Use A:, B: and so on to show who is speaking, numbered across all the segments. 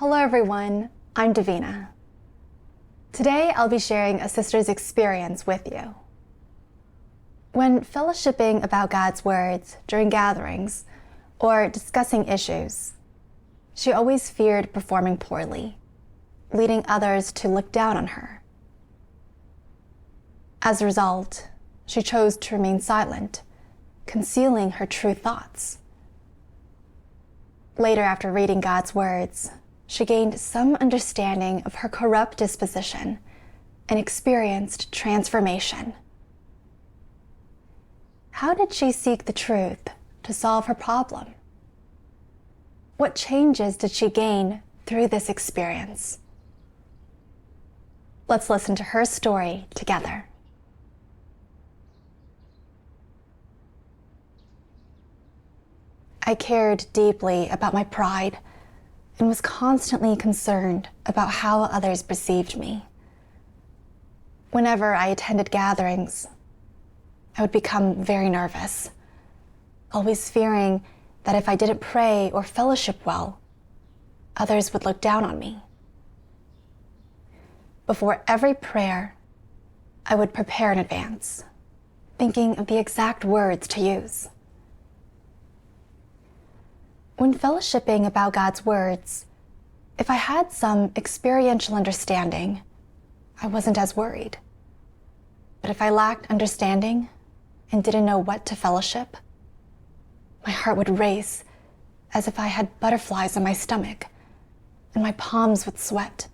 A: Hello everyone, I'm Davina. Today I'll be sharing a sister's experience with you. When fellowshipping about God's words during gatherings or discussing issues, she always feared performing poorly, leading others to look down on her. As a result, she chose to remain silent, concealing her true thoughts. Later, after reading God's words, she gained some understanding of her corrupt disposition and experienced transformation. How did she seek the truth to solve her problem? What changes did she gain through this experience? Let's listen to her story together. I cared deeply about my pride and was constantly concerned about how others perceived me. Whenever I attended gatherings, I would become very nervous, always fearing that if I didn't pray or fellowship well, others would look down on me. Before every prayer, I would prepare in advance, thinking of the exact words to use. When fellowshipping about God's words, if I had some experiential understanding, I wasn't as worried. But if I lacked understanding and didn't know what to fellowship, my heart would race as if I had butterflies in my stomach, and my palms would sweat.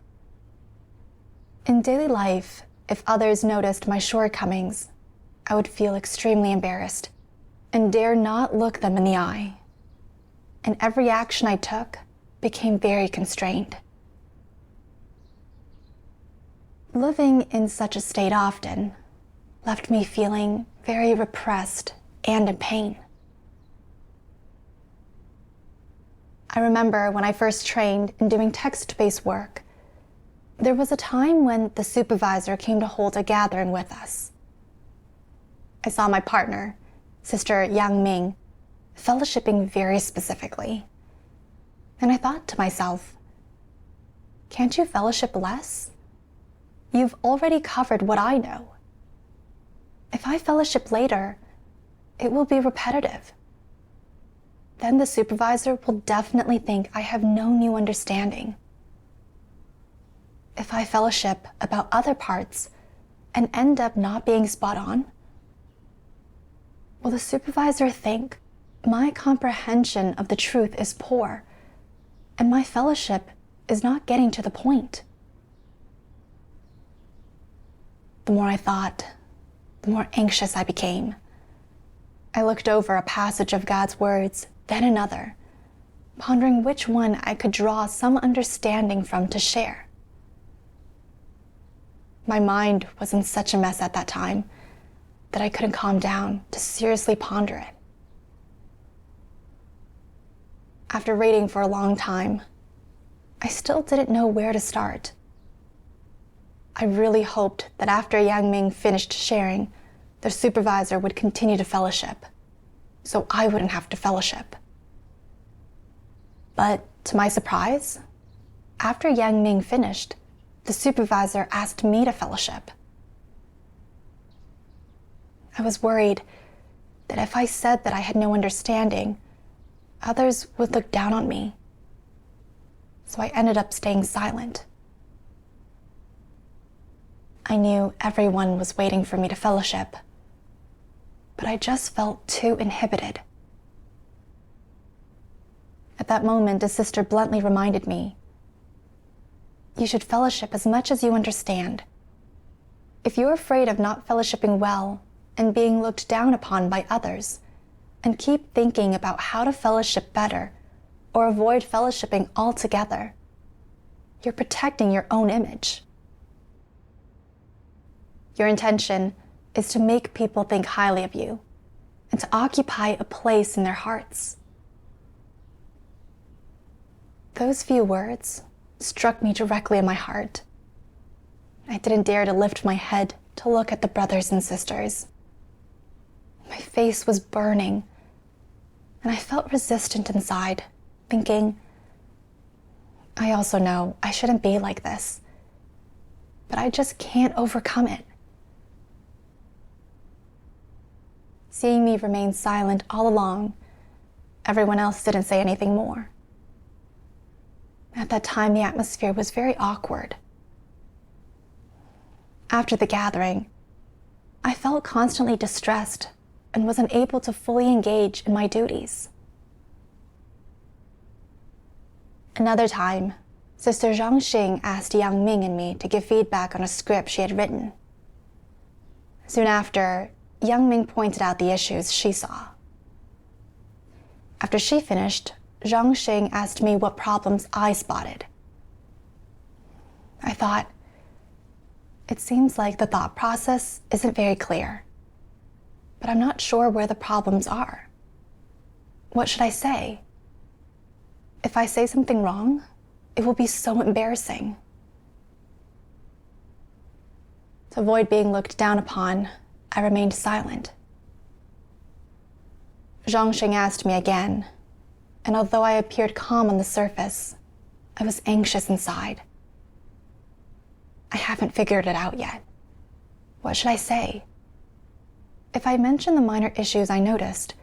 A: In daily life, if others noticed my shortcomings, I would feel extremely embarrassed and dare not look them in the eye. And every action I took became very constrained. Living in such a state often left me feeling very repressed and in pain. I remember when I first trained in doing text-based work, there was a time when the supervisor came to hold a gathering with us. I saw my partner, Sister Yang Ming, fellowshipping very specifically. And I thought to myself, can't you fellowship less? You've already covered what I know. If I fellowship later, it will be repetitive. Then the supervisor will definitely think I have no new understanding. If I fellowship about other parts and end up not being spot on, will the supervisor think my comprehension of the truth is poor, and my fellowship is not getting to the point? The more I thought, the more anxious I became. I looked over a passage of God's words, then another, pondering which one I could draw some understanding from to share. My mind was in such a mess at that time that I couldn't calm down to seriously ponder it. After reading for a long time, I still didn't know where to start. I really hoped that after Yang Ming finished sharing, the supervisor would continue to fellowship, so I wouldn't have to fellowship. But to my surprise, after Yang Ming finished, the supervisor asked me to fellowship. I was worried that if I said that I had no understanding, others would look down on me, so I ended up staying silent. I knew everyone was waiting for me to fellowship, but I just felt too inhibited. At that moment, a sister bluntly reminded me, you should fellowship as much as you understand. If you're afraid of not fellowshipping well and being looked down upon by others, and keep thinking about how to fellowship better or avoid fellowshipping altogether, you're protecting your own image. Your intention is to make people think highly of you and to occupy a place in their hearts. Those few words struck me directly in my heart. I didn't dare to lift my head to look at the brothers and sisters. My face was burning, and I felt resistant inside, thinking, I also know I shouldn't be like this, but I just can't overcome it. Seeing me remain silent all along, everyone else didn't say anything more. At that time, the atmosphere was very awkward. After the gathering, I felt constantly distressed and was unable to fully engage in my duties. Another time, Sister Zhang Xing asked Yang Ming and me to give feedback on a script she had written. Soon after, Yang Ming pointed out the issues she saw. After she finished, Zhang Xing asked me what problems I spotted. I thought, it seems like the thought process isn't very clear, but I'm not sure where the problems are. What should I say? If I say something wrong, it will be so embarrassing. To avoid being looked down upon, I remained silent. Zhang Xing asked me again, and although I appeared calm on the surface, I was anxious inside. I haven't figured it out yet. What should I say? If I mention the minor issues I noticed,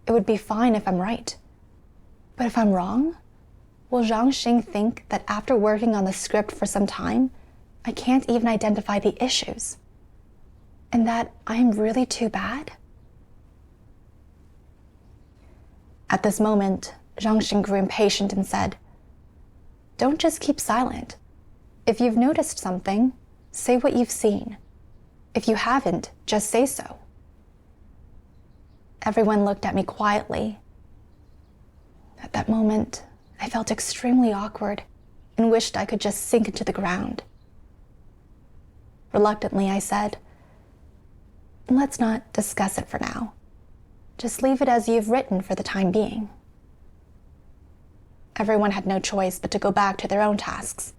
A: it would be fine if I'm right. But if I'm wrong, will Zhang Xing think that after working on the script for some time, I can't even identify the issues? And that I am really too bad? At this moment, Zhang Xing grew impatient and said, "Don't just keep silent. If you've noticed something, say what you've seen. If you haven't, just say so." Everyone looked at me quietly. At that moment, I felt extremely awkward and wished I could just sink into the ground. Reluctantly, I said, "Let's not discuss it for now. Just leave it as you've written for the time being." Everyone had no choice but to go back to their own tasks.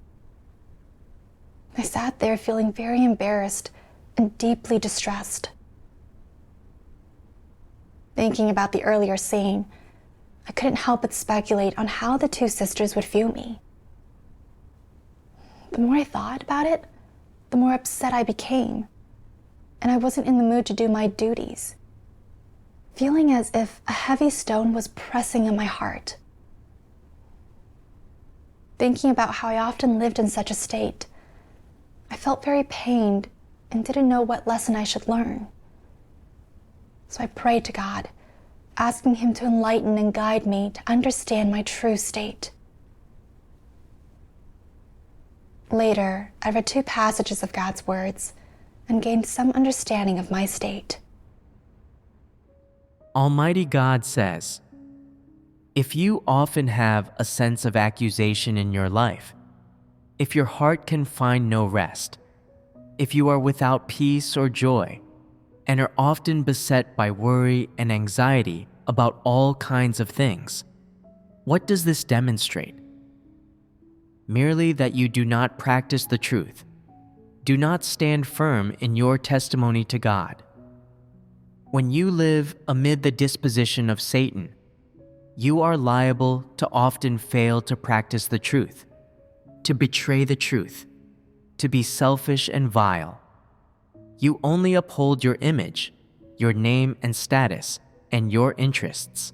A: I sat there feeling very embarrassed and deeply distressed. Thinking about the earlier scene, I couldn't help but speculate on how the two sisters would view me. The more I thought about it, the more upset I became, and I wasn't in the mood to do my duties, feeling as if a heavy stone was pressing on my heart. Thinking about how I often lived in such a state, I felt very pained and didn't know what lesson I should learn. So I prayed to God, asking Him to enlighten and guide me to understand my true state. Later, I read 2 passages of God's words and gained some understanding of my state.
B: Almighty God says, "If you often have a sense of accusation in your life, if your heart can find no rest, if you are without peace or joy, and are often beset by worry and anxiety about all kinds of things, what does this demonstrate? Merely that you do not practice the truth, do not stand firm in your testimony to God. When you live amid the disposition of Satan, you are liable to often fail to practice the truth, to betray the truth, to be selfish and vile. You only uphold your image, your name and status, and your interests.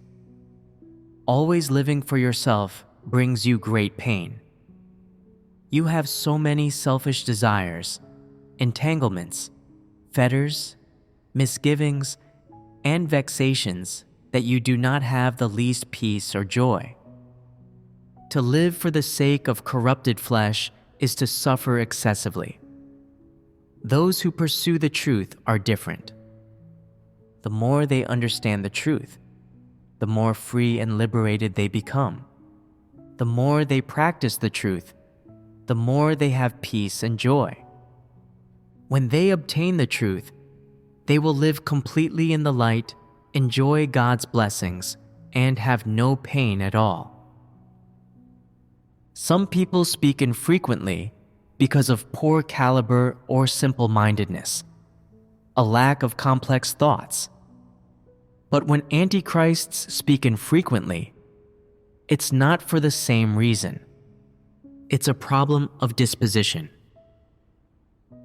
B: Always living for yourself brings you great pain. You have so many selfish desires, entanglements, fetters, misgivings, and vexations that you do not have the least peace or joy. To live for the sake of corrupted flesh is to suffer excessively. Those who pursue the truth are different. The more they understand the truth, the more free and liberated they become. The more they practice the truth, the more they have peace and joy. When they obtain the truth, they will live completely in the light, enjoy God's blessings, and have no pain at all. Some people speak infrequently because of poor caliber or simple-mindedness, a lack of complex thoughts. But when antichrists speak infrequently, it's not for the same reason. It's a problem of disposition.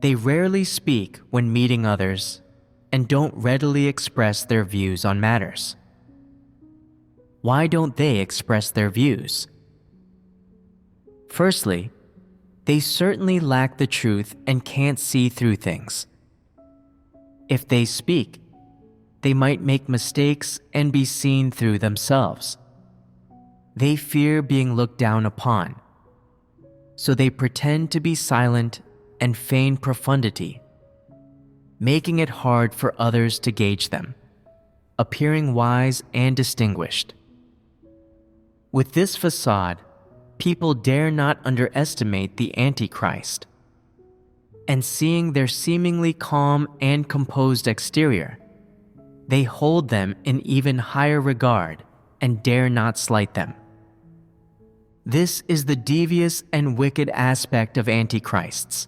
B: They rarely speak when meeting others and don't readily express their views on matters. Why don't they express their views? Firstly, they certainly lack the truth and can't see through things. If they speak, they might make mistakes and be seen through themselves. They fear being looked down upon, so they pretend to be silent and feign profundity, making it hard for others to gauge them, appearing wise and distinguished. With this facade, people dare not underestimate the Antichrist, and seeing their seemingly calm and composed exterior, they hold them in even higher regard and dare not slight them. This is the devious and wicked aspect of antichrists.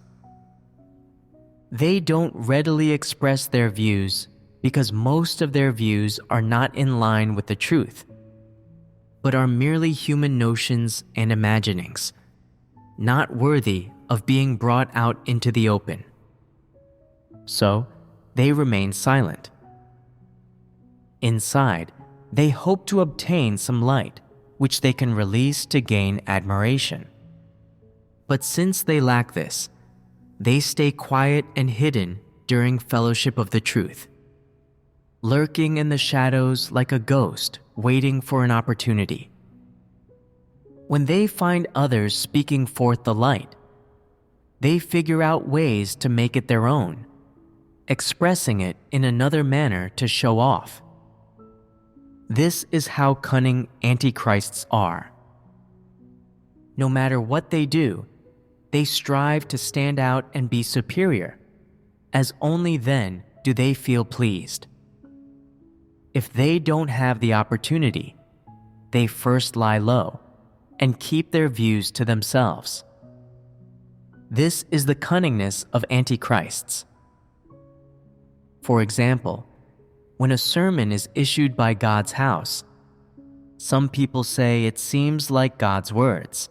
B: They don't readily express their views because most of their views are not in line with the truth, but are merely human notions and imaginings, not worthy of being brought out into the open. So, they remain silent. Inside, they hope to obtain some light, which they can release to gain admiration. But since they lack this, they stay quiet and hidden during fellowship of the truth, lurking in the shadows like a ghost waiting for an opportunity. When they find others speaking forth the light, they figure out ways to make it their own, expressing it in another manner to show off. This is how cunning antichrists are. No matter what they do, they strive to stand out and be superior, as only then do they feel pleased. If they don't have the opportunity, they first lie low and keep their views to themselves. This is the cunningness of antichrists. For example, when a sermon is issued by God's house, some people say it seems like God's words,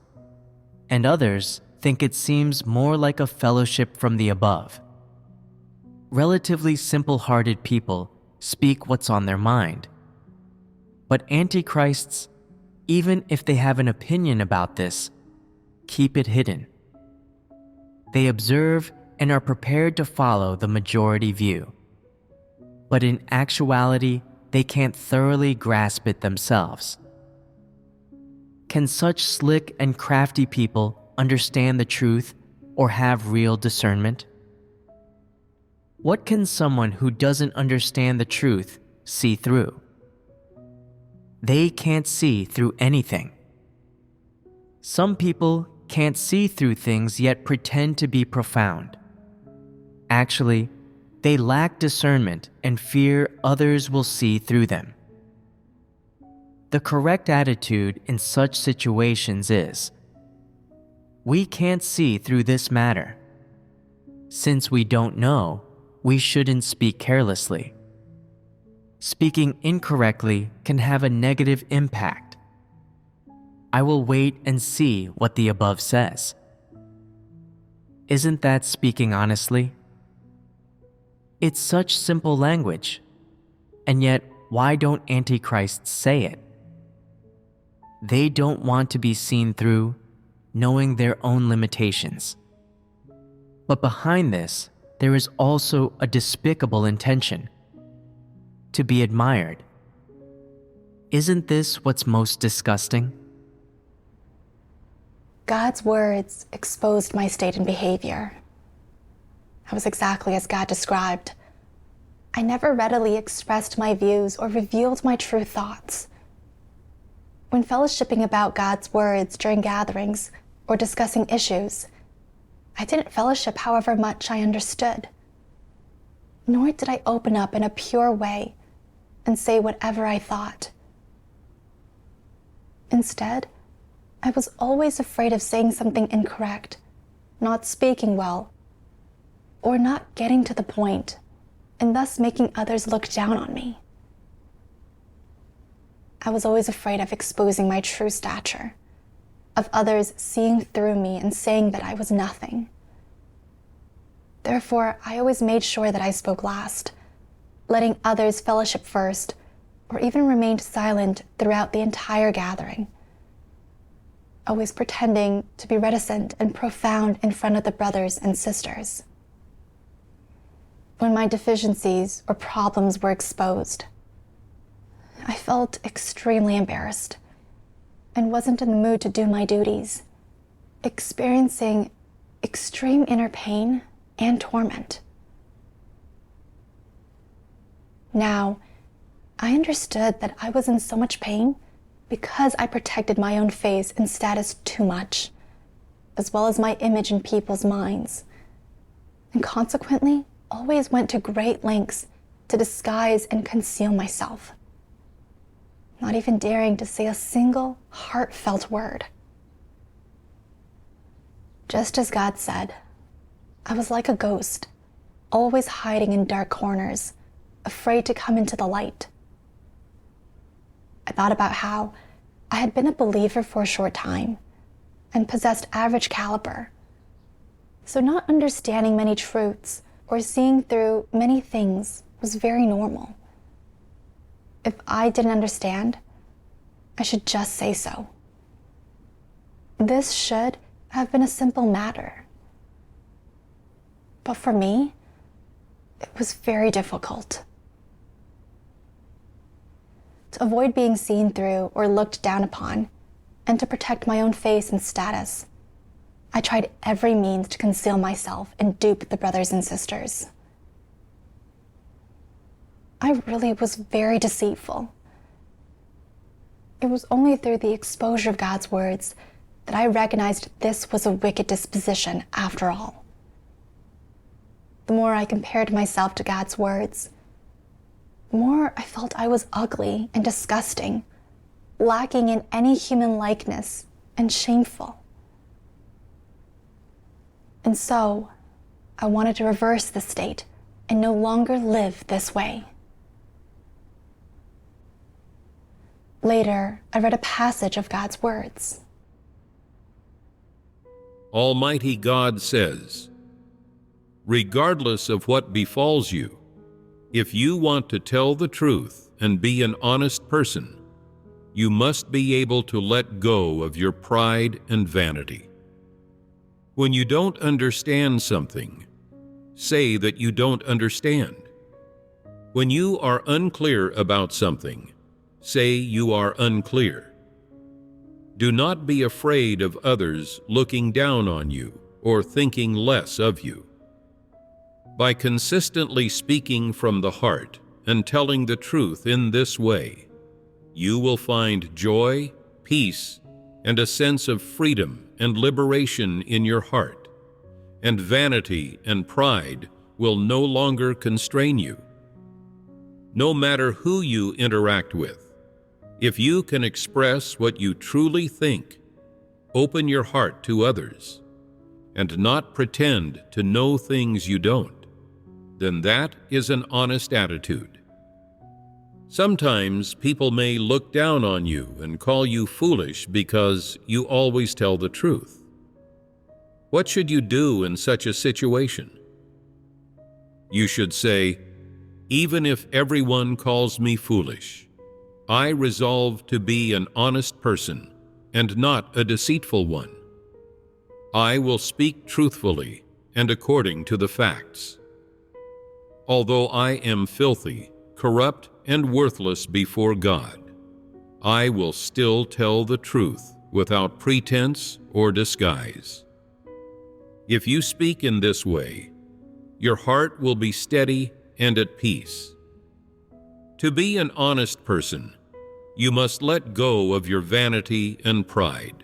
B: and others think it seems more like a fellowship from the above. Relatively simple-hearted people speak what's on their mind. But antichrists, even if they have an opinion about this, keep it hidden. They observe and are prepared to follow the majority view. But in actuality, they can't thoroughly grasp it themselves. Can such slick and crafty people understand the truth or have real discernment? What can someone who doesn't understand the truth see through? They can't see through anything. Some people can't see through things yet pretend to be profound. Actually, they lack discernment and fear others will see through them. The correct attitude in such situations is, we can't see through this matter. Since we don't know, we shouldn't speak carelessly. Speaking incorrectly can have a negative impact. I will wait and see what the above says. Isn't that speaking honestly? It's such simple language, and yet why don't antichrists say it? They don't want to be seen through, knowing their own limitations. But behind this, there is also a despicable intention: to be admired. Isn't this what's most disgusting?
A: God's words exposed my state and behavior. I was exactly as God described. I never readily expressed my views or revealed my true thoughts. When fellowshipping about God's words during gatherings or discussing issues, I didn't fellowship however much I understood. Nor did I open up in a pure way and say whatever I thought. Instead, I was always afraid of saying something incorrect, not speaking well, or not getting to the point, and thus making others look down on me. I was always afraid of exposing my true stature, of others seeing through me and saying that I was nothing. Therefore, I always made sure that I spoke last, letting others fellowship first, or even remained silent throughout the entire gathering, always pretending to be reticent and profound in front of the brothers and sisters. When my deficiencies or problems were exposed, I felt extremely embarrassed and wasn't in the mood to do my duties, experiencing extreme inner pain and torment. Now, I understood that I was in so much pain because I protected my own face and status too much, as well as my image in people's minds, and consequently always went to great lengths to disguise and conceal myself, not even daring to say a single heartfelt word. Just as God said, I was like a ghost, always hiding in dark corners, afraid to come into the light. I thought about how I had been a believer for a short time and possessed average caliber, so not understanding many truths or seeing through many things was very normal. If I didn't understand, I should just say so. This should have been a simple matter. But for me, it was very difficult. To avoid being seen through or looked down upon, and to protect my own face and status, I tried every means to conceal myself and dupe the brothers and sisters. I really was very deceitful. It was only through the exposure of God's words that I recognized this was a wicked disposition after all. The more I compared myself to God's words, the more I felt I was ugly and disgusting, lacking in any human likeness and shameful. And so, I wanted to reverse the state and no longer live this way. Later, I read a passage of God's words.
C: Almighty God says, regardless of what befalls you, if you want to tell the truth and be an honest person, you must be able to let go of your pride and vanity. When you don't understand something, say that you don't understand. When you are unclear about something, say you are unclear. Do not be afraid of others looking down on you or thinking less of you. By consistently speaking from the heart and telling the truth in this way, you will find joy, peace, and a sense of freedom and liberation in your heart, and vanity and pride will no longer constrain you. No matter who you interact with, if you can express what you truly think, open your heart to others, and not pretend to know things you don't, then that is an honest attitude. Sometimes people may look down on you and call you foolish because you always tell the truth. What should you do in such a situation? You should say, even if everyone calls me foolish, I resolve to be an honest person and not a deceitful one. I will speak truthfully and according to the facts. Although I am filthy, corrupt, and worthless before God, I will still tell the truth without pretense or disguise. If you speak in this way, your heart will be steady and at peace. To be an honest person, you must let go of your vanity and pride.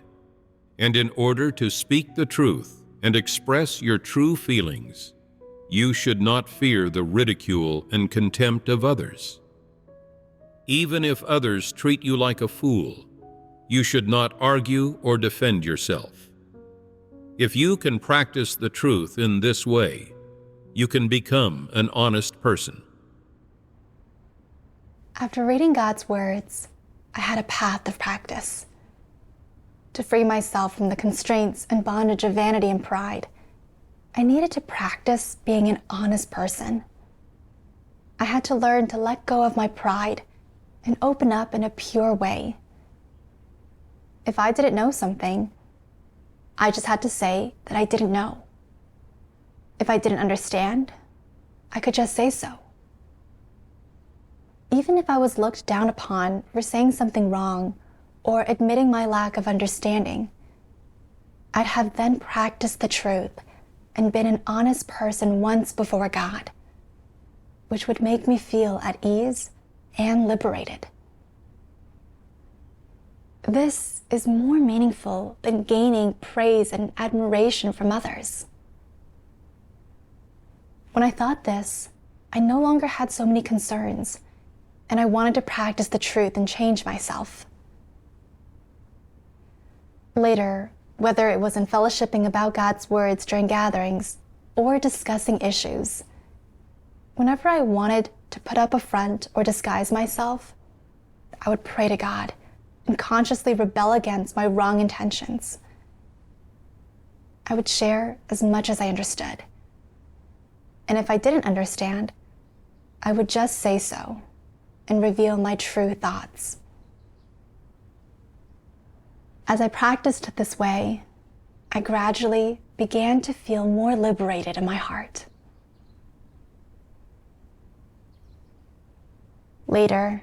C: And in order to speak the truth and express your true feelings, you should not fear the ridicule and contempt of others. Even if others treat you like a fool, you should not argue or defend yourself. If you can practice the truth in this way, you can become an honest person.
A: After reading God's words, I had a path of practice. To free myself from the constraints and bondage of vanity and pride, I needed to practice being an honest person. I had to learn to let go of my pride and open up in a pure way. If I didn't know something, I just had to say that I didn't know. If I didn't understand, I could just say so. Even if I was looked down upon for saying something wrong or admitting my lack of understanding, I'd have then practiced the truth and been an honest person once before God, which would make me feel at ease and liberated. This is more meaningful than gaining praise and admiration from others. When I thought this, I no longer had so many concerns, and I wanted to practice the truth and change myself. Later, whether it was in fellowshipping about God's words during gatherings or discussing issues, whenever I wanted to put up a front or disguise myself, I would pray to God and consciously rebel against my wrong intentions. I would share as much as I understood. And if I didn't understand, I would just say so and reveal my true thoughts. As I practiced this way, I gradually began to feel more liberated in my heart. Later,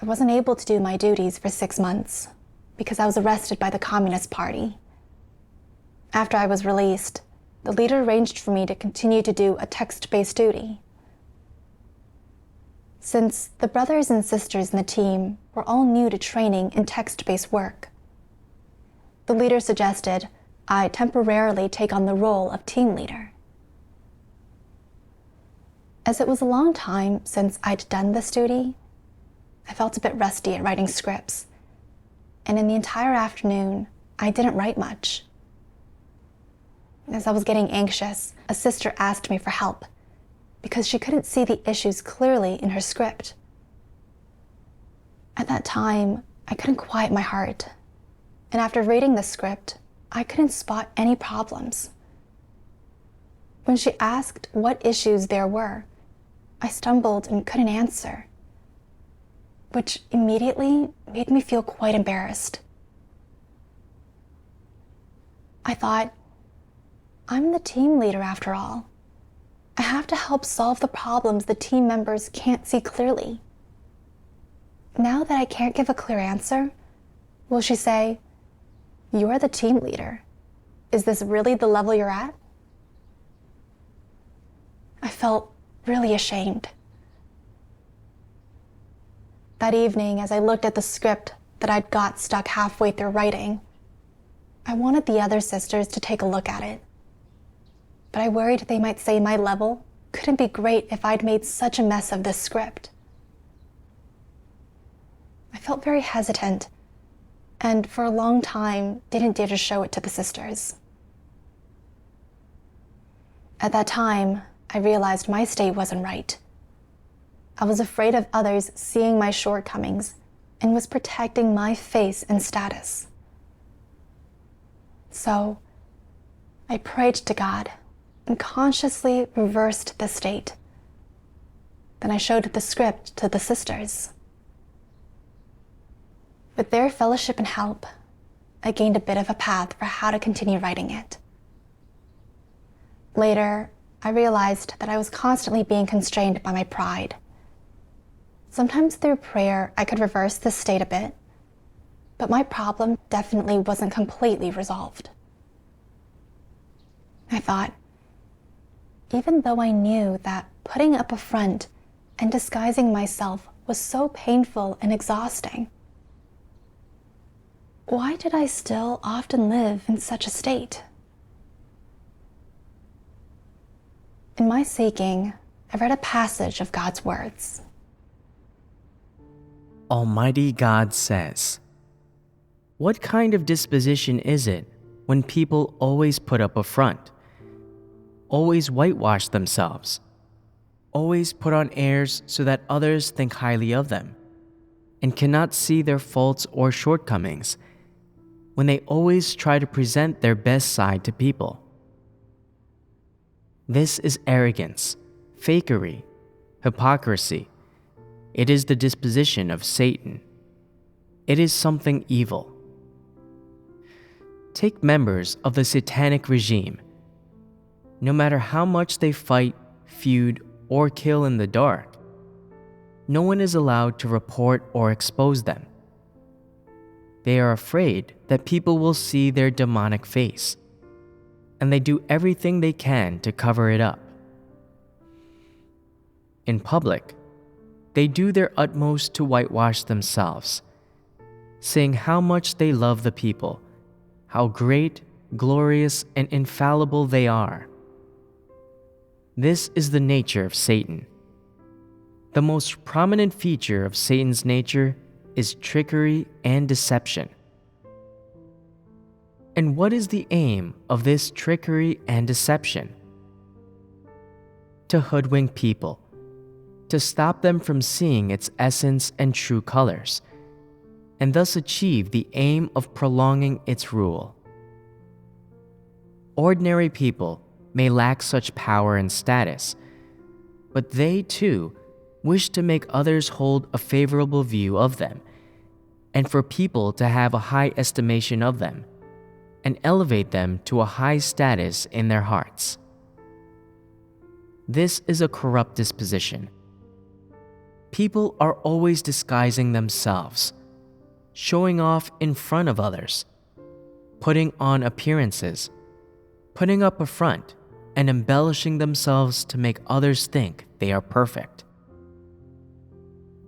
A: I wasn't able to do my duties for 6 months because I was arrested by the Communist Party. After I was released, the leader arranged for me to continue to do a text-based duty. Since the brothers and sisters in the team were all new to training in text-based work, the leader suggested I temporarily take on the role of team leader. As it was a long time since I'd done this duty, I felt a bit rusty at writing scripts, and in the entire afternoon, I didn't write much. As I was getting anxious, a sister asked me for help because she couldn't see the issues clearly in her script. At that time, I couldn't quiet my heart, and after reading the script, I couldn't spot any problems. When she asked what issues there were, I stumbled and couldn't answer, which immediately made me feel quite embarrassed. I thought, I'm the team leader after all. I have to help solve the problems the team members can't see clearly. Now that I can't give a clear answer, will she say, "You're the team leader. Is this really the level you're at?" I felt really ashamed. That evening, as I looked at the script that I'd got stuck halfway through writing, I wanted the other sisters to take a look at it. But I worried they might say my level couldn't be great if I'd made such a mess of this script. I felt very hesitant, and for a long time didn't dare to show it to the sisters. At that time, I realized my state wasn't right. I was afraid of others seeing my shortcomings and was protecting my face and status. So, I prayed to God and consciously reversed the state. Then I showed the script to the sisters. With their fellowship and help, I gained a bit of a path for how to continue writing it. Later, I realized that I was constantly being constrained by my pride. Sometimes through prayer, I could reverse this state a bit, but my problem definitely wasn't completely resolved. I thought, even though I knew that putting up a front and disguising myself was so painful and exhausting, why did I still often live in such a state? In my seeking, I read a passage of God's words.
B: Almighty God says, "What kind of disposition is it when people always put up a front, always whitewash themselves, always put on airs so that others think highly of them, and cannot see their faults or shortcomings? when they always try to present their best side to people. This is arrogance, fakery, hypocrisy. It is the disposition of Satan. It is something evil. Take members of the satanic regime. No matter how much they fight, feud, or kill in the dark, no one is allowed to report or expose them. They are afraid that people will see their demonic face, and they do everything they can to cover it up. In public, they do their utmost to whitewash themselves, saying how much they love the people, how great, glorious, and infallible they are. This is the nature of Satan. The most prominent feature of Satan's nature is trickery and deception. And what is the aim of this trickery and deception? To hoodwink people, to stop them from seeing its essence and true colors, and thus achieve the aim of prolonging its rule. Ordinary people may lack such power and status, but they too wish to make others hold a favorable view of them, and for people to have a high estimation of them, and elevate them to a high status in their hearts. This is a corrupt disposition. People are always disguising themselves, showing off in front of others, putting on appearances, putting up a front, and embellishing themselves to make others think they are perfect.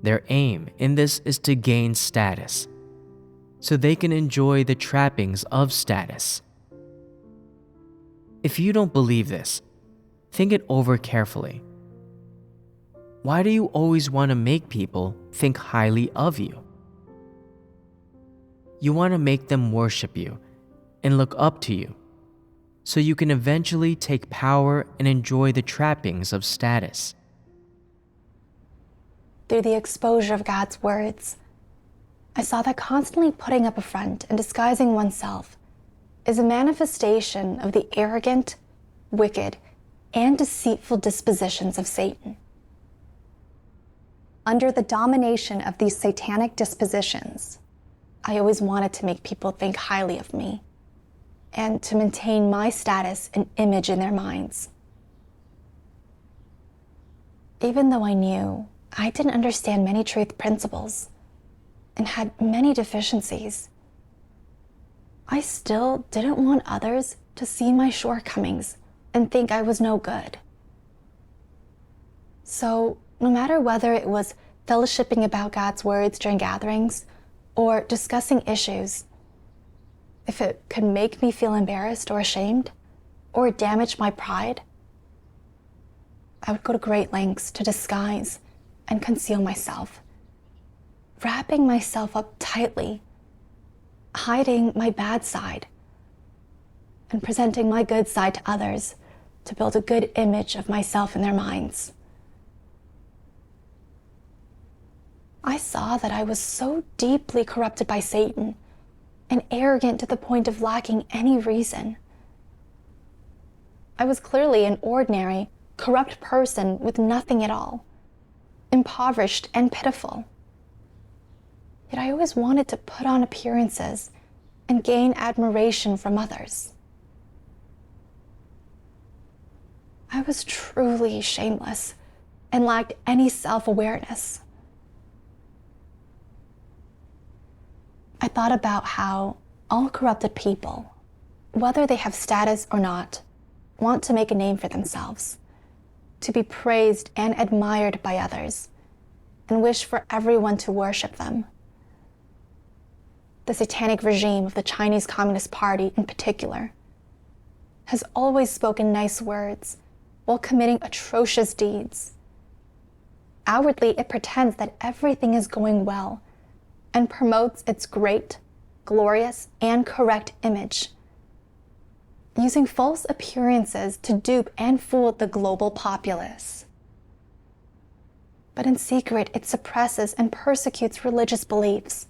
B: Their aim in this is to gain status, so they can enjoy the trappings of status. If you don't believe this, think it over carefully. Why do you always want to make people think highly of you? You want to make them worship you and look up to you, so you can eventually take power and enjoy the trappings of status.
A: Through the exposure of God's words, I saw that constantly putting up a front and disguising oneself is a manifestation of the arrogant, wicked, and deceitful dispositions of Satan. Under the domination of these satanic dispositions, I always wanted to make people think highly of me and to maintain my status and image in their minds. Even though I knew I didn't understand many truth principles and had many deficiencies, I still didn't want others to see my shortcomings and think I was no good. So, no matter whether it was fellowshipping about God's words during gatherings or discussing issues, if it could make me feel embarrassed or ashamed or damage my pride, I would go to great lengths to disguise and conceal myself, wrapping myself up tightly, hiding my bad side, and presenting my good side to others to build a good image of myself in their minds. I saw that I was so deeply corrupted by Satan and arrogant to the point of lacking any reason. I was clearly an ordinary, corrupt person with nothing at all, impoverished and pitiful. Yet I always wanted to put on appearances and gain admiration from others. I was truly shameless and lacked any self-awareness. I thought about how all corrupted people, whether they have status or not, want to make a name for themselves, to be praised and admired by others, and wish for everyone to worship them. The satanic regime of the Chinese Communist Party in particular has always spoken nice words while committing atrocious deeds. Outwardly, it pretends that everything is going well and promotes its great, glorious, and correct image, using false appearances to dupe and fool the global populace. But in secret, it suppresses and persecutes religious beliefs,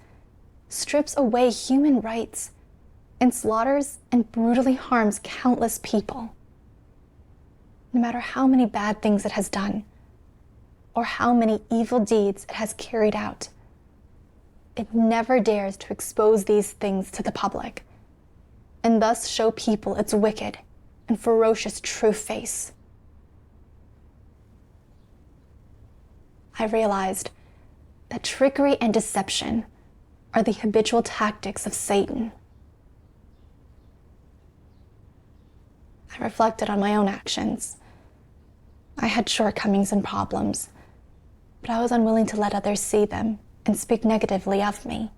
A: strips away human rights, and slaughters and brutally harms countless people. No matter how many bad things it has done, or how many evil deeds it has carried out, it never dares to expose these things to the public, and thus show people its wicked and ferocious true face. I realized that trickery and deception are the habitual tactics of Satan. I reflected on my own actions. I had shortcomings and problems, but I was unwilling to let others see them and speak negatively of me.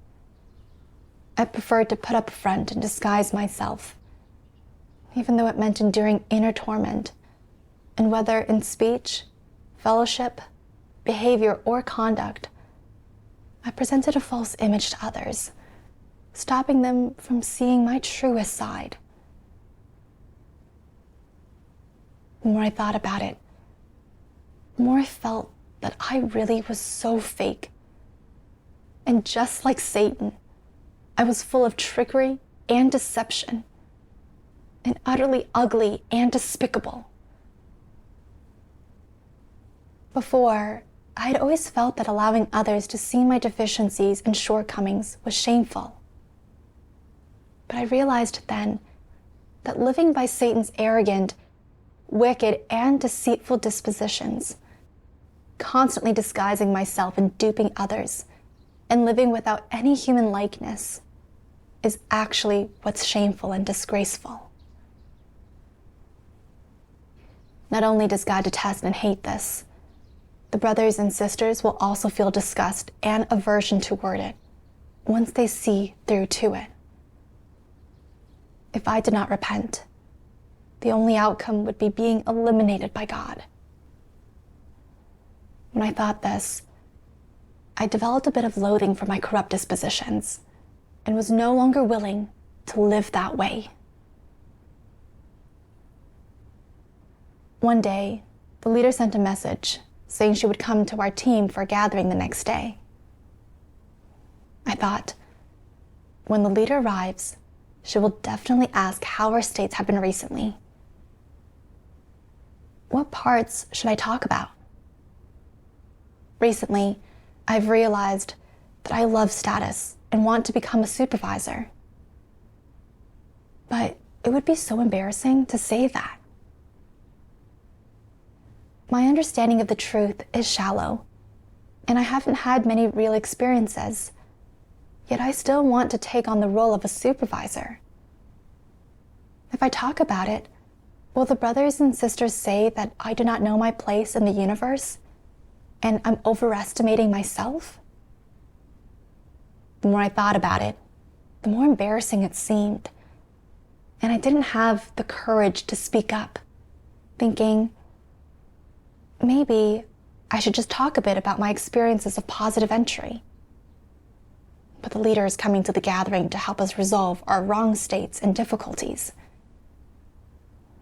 A: I preferred to put up a front and disguise myself, even though it meant enduring inner torment, and whether in speech, fellowship, behavior, or conduct, I presented a false image to others, stopping them from seeing my truest side. The more I thought about it, the more I felt that I really was so fake. And just like Satan, I was full of trickery and deception, and utterly ugly and despicable. Before, I had always felt that allowing others to see my deficiencies and shortcomings was shameful. But I realized then that living by Satan's arrogant, wicked, and deceitful dispositions, constantly disguising myself and duping others, and living without any human likeness, is actually what's shameful and disgraceful. Not only does God detest and hate this, the brothers and sisters will also feel disgust and aversion toward it once they see through to it. If I did not repent, the only outcome would be being eliminated by God. When I thought this, I developed a bit of loathing for my corrupt dispositions and was no longer willing to live that way. One day, the leader sent a message saying she would come to our team for a gathering the next day. I thought, when the leader arrives, she will definitely ask how our states have been recently. What parts should I talk about? Recently, I've realized that I love status and want to become a supervisor. But it would be so embarrassing to say that. My understanding of the truth is shallow, and I haven't had many real experiences, yet I still want to take on the role of a supervisor. If I talk about it, will the brothers and sisters say that I do not know my place in the universe and I'm overestimating myself? The more I thought about it, the more embarrassing it seemed, and I didn't have the courage to speak up, thinking, maybe I should just talk a bit about my experiences of positive entry. But the leader is coming to the gathering to help us resolve our wrong states and difficulties.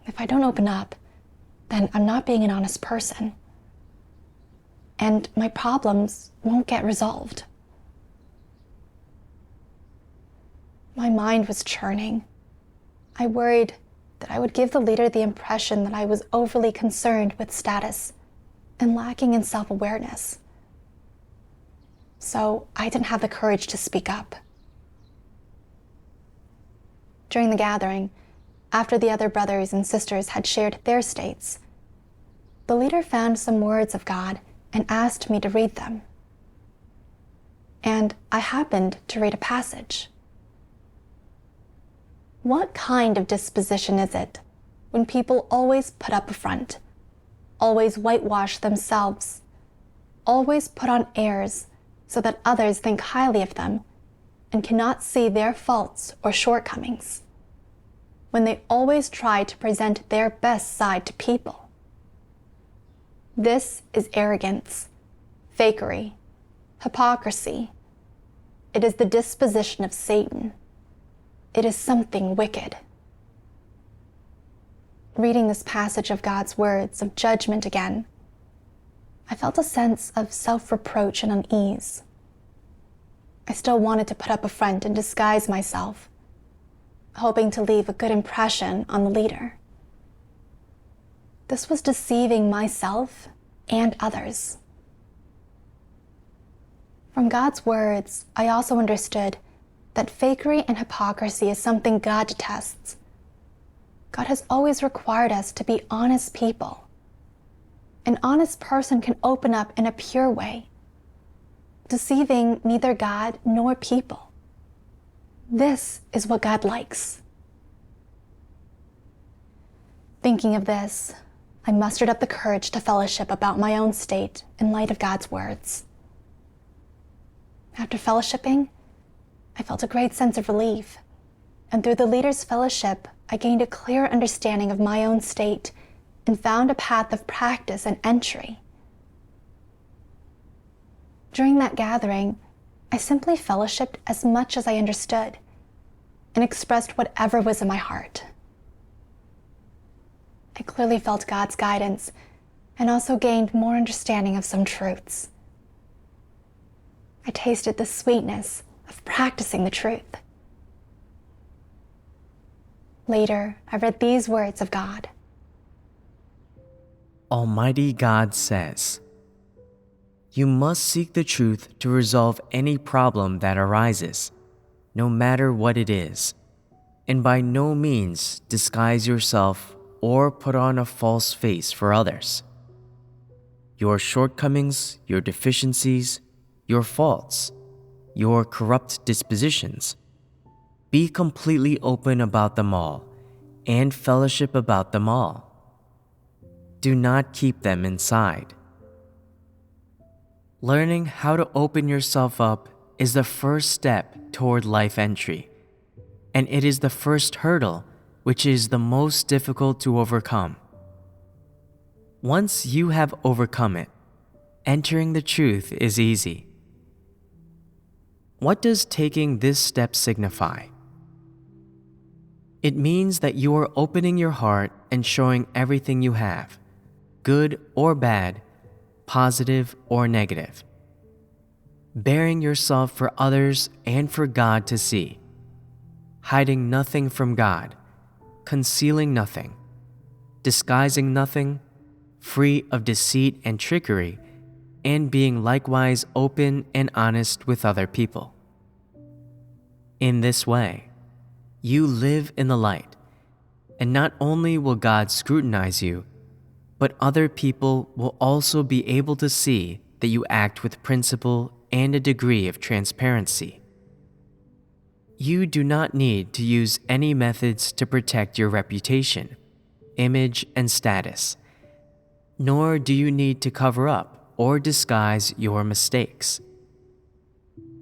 A: If I don't open up, then I'm not being an honest person, and my problems won't get resolved. My mind was churning. I worried that I would give the leader the impression that I was overly concerned with status and lacking in self-awareness. So I didn't have the courage to speak up. During the gathering, after the other brothers and sisters had shared their states, the leader found some words of God and asked me to read them. And I happened to read a passage. What kind of disposition is it when people always put up a front, always whitewash themselves, always put on airs so that others think highly of them and cannot see their faults or shortcomings, when they always try to present their best side to people? This is arrogance, fakery, hypocrisy. It is the disposition of Satan. It is something wicked. Reading this passage of God's words of judgment again, I felt a sense of self-reproach and unease. I still wanted to put up a front and disguise myself, hoping to leave a good impression on the leader. This was deceiving myself and others. From God's words, I also understood that fakery and hypocrisy is something God detests. God has always required us to be honest people. An honest person can open up in a pure way, deceiving neither God nor people. This is what God likes. Thinking of this, I mustered up the courage to fellowship about my own state in light of God's words. After fellowshipping, I felt a great sense of relief, and through the leaders' fellowship, I gained a clear understanding of my own state and found a path of practice and entry. During that gathering, I simply fellowshipped as much as I understood and expressed whatever was in my heart. I clearly felt God's guidance and also gained more understanding of some truths. I tasted the sweetness of practicing the truth. Later, I read these words of God.
B: Almighty God says, "You must seek the truth to resolve any problem that arises, no matter what it is, and by no means disguise yourself or put on a false face for others. Your shortcomings, your deficiencies, your faults, your corrupt dispositions, be completely open about them all and fellowship about them all. Do not keep them inside." Learning how to open yourself up is the first step toward life entry, and it is the first hurdle which is the most difficult to overcome. Once you have overcome it, entering the truth is easy. What does taking this step signify? It means that you are opening your heart and showing everything you have, good or bad, positive or negative, bearing yourself for others and for God to see, hiding nothing from God, concealing nothing, disguising nothing, free of deceit and trickery, and being likewise open and honest with other people. In this way, you live in the light, and not only will God scrutinize you, but other people will also be able to see that you act with principle and a degree of transparency. You do not need to use any methods to protect your reputation, image, and status, nor do you need to cover up or disguise your mistakes.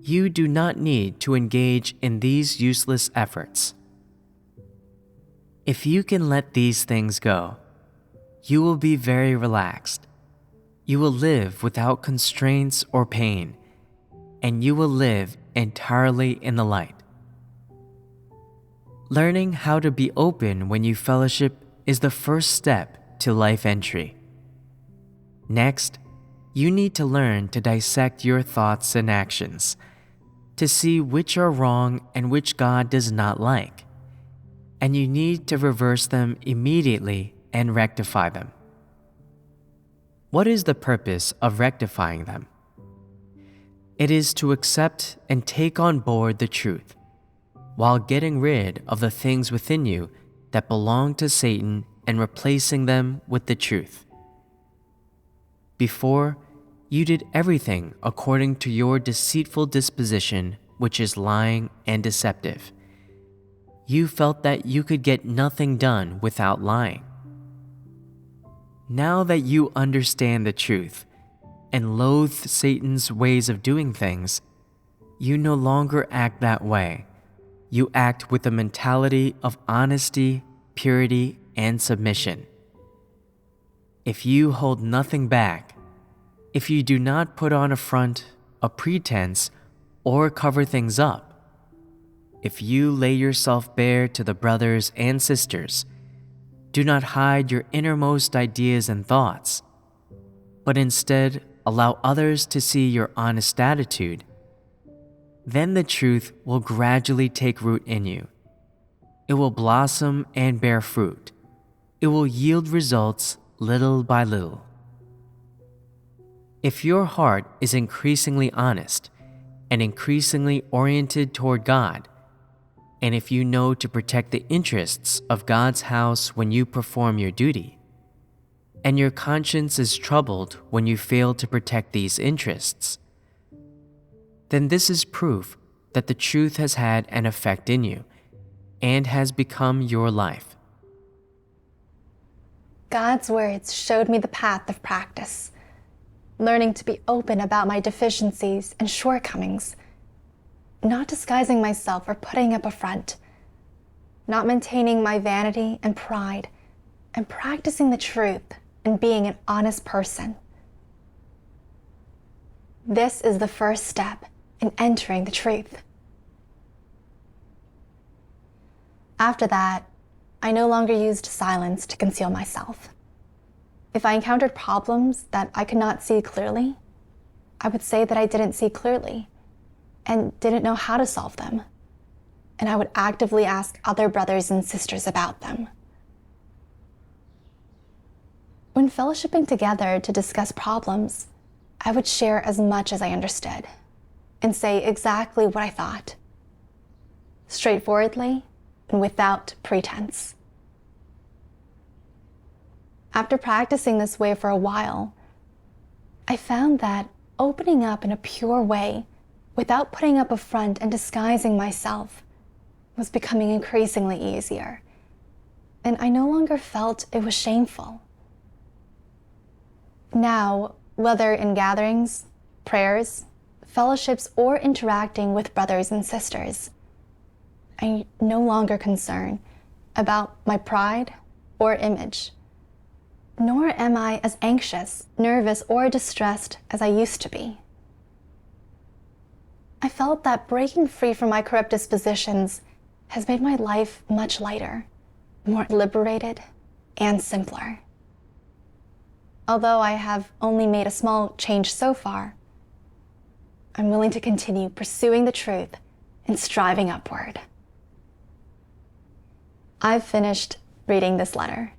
B: You do not need to engage in these useless efforts. If you can let these things go, you will be very relaxed. You will live without constraints or pain, and you will live entirely in the light. Learning how to be open when you fellowship is the first step to life entry. Next, you need to learn to dissect your thoughts and actions, to see which are wrong and which God does not like, and you need to reverse them immediately and rectify them. What is the purpose of rectifying them? It is to accept and take on board the truth, while getting rid of the things within you that belong to Satan and replacing them with the truth. Before, you did everything according to your deceitful disposition, which is lying and deceptive. You felt that you could get nothing done without lying. Now that you understand the truth and loathe Satan's ways of doing things, you no longer act that way. You act with a mentality of honesty, purity, and submission. If you hold nothing back, if you do not put on a front, a pretense, or cover things up, if you lay yourself bare to the brothers and sisters, do not hide your innermost ideas and thoughts, but instead allow others to see your honest attitude, then the truth will gradually take root in you. it will blossom and bear fruit. It will yield results little by little. If your heart is increasingly honest and increasingly oriented toward God, and if you know to protect the interests of God's house when you perform your duty, and your conscience is troubled when you fail to protect these interests, then this is proof that the truth has had an effect in you and has become your life.
A: God's words showed me the path of practice, learning to be open about my deficiencies and shortcomings, not disguising myself or putting up a front, not maintaining my vanity and pride, and practicing the truth and being an honest person. This is the first step in entering the truth. After that, I no longer used silence to conceal myself. If I encountered problems that I could not see clearly, I would say that I didn't see clearly and didn't know how to solve them, and I would actively ask other brothers and sisters about them. When fellowshipping together to discuss problems, I would share as much as I understood and say exactly what I thought, straightforwardly and without pretense. After practicing this way for a while, I found that opening up in a pure way, without putting up a front and disguising myself, was becoming increasingly easier, and I no longer felt it was shameful. Now, whether in gatherings, prayers, fellowships, or interacting with brothers and sisters, I no longer concern about my pride or image, nor am I as anxious, nervous, or distressed as I used to be. I felt that breaking free from my corrupt dispositions has made my life much lighter, more liberated, and simpler. Although I have only made a small change so far, I'm willing to continue pursuing the truth and striving upward. I've finished reading this letter.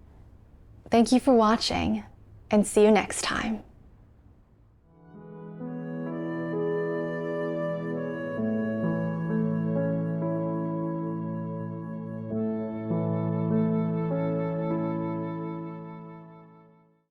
A: Thank you for watching, and see you next time.